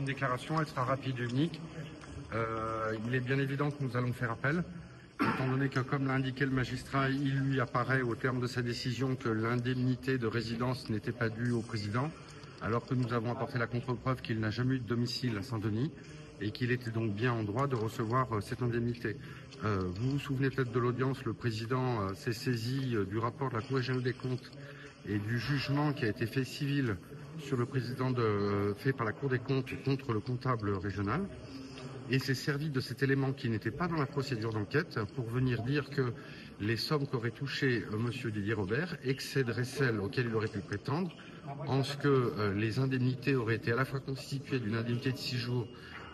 une déclaration, elle sera rapide et unique. Il est bien évident que nous allons faire appel, étant donné que, comme l'a indiqué le magistrat, il lui apparaît au terme de sa décision que l'indemnité de résidence n'était pas due au président, alors que nous avons apporté la contre-preuve qu'il n'a jamais eu de domicile à Saint-Denis et qu'il était donc bien en droit de recevoir cette indemnité. Vous vous souvenez peut-être de l'audience, le président s'est saisi du rapport de la Cour générale des comptes et du jugement qui a été fait civil sur le président fait par la Cour des comptes contre le comptable régional, et s'est servi de cet élément qui n'était pas dans la procédure d'enquête pour venir dire que les sommes qu'aurait touchées M. Didier Robert excéderaient celles auxquelles il aurait pu prétendre, en ce que les indemnités auraient été à la fois constituées d'une indemnité de 6 jours,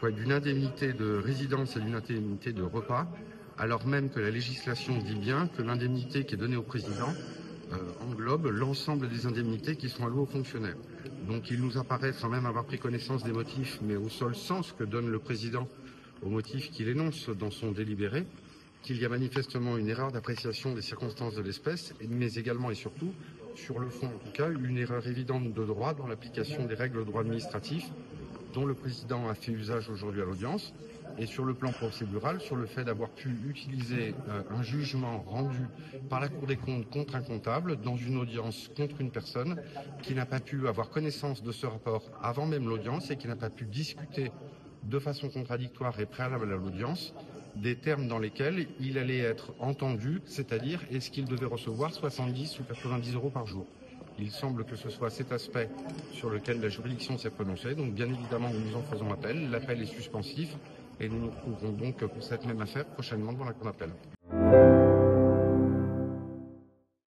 d'une indemnité de résidence et d'une indemnité de repas, alors même que la législation dit bien que l'indemnité qui est donnée au président englobe l'ensemble des indemnités qui sont allouées aux fonctionnaires. Donc il nous apparaît, sans même avoir pris connaissance des motifs, mais au seul sens que donne le président aux motifs qu'il énonce dans son délibéré, qu'il y a manifestement une erreur d'appréciation des circonstances de l'espèce, mais également et surtout, sur le fond en tout cas, une erreur évidente de droit dans l'application des règles de droit administratif dont le président a fait usage aujourd'hui à l'audience, et sur le plan procédural, sur le fait d'avoir pu utiliser un jugement rendu par la Cour des comptes contre un comptable dans une audience contre une personne qui n'a pas pu avoir connaissance de ce rapport avant même l'audience et qui n'a pas pu discuter de façon contradictoire et préalable à l'audience des termes dans lesquels il allait être entendu, c'est-à-dire est-ce qu'il devait recevoir 70 ou 90 euros par jour. Il semble que ce soit cet aspect sur lequel la juridiction s'est prononcée. Donc bien évidemment, nous en faisons appel. L'appel est suspensif et nous nous retrouverons donc pour cette même affaire prochainement devant la Cour d'appel.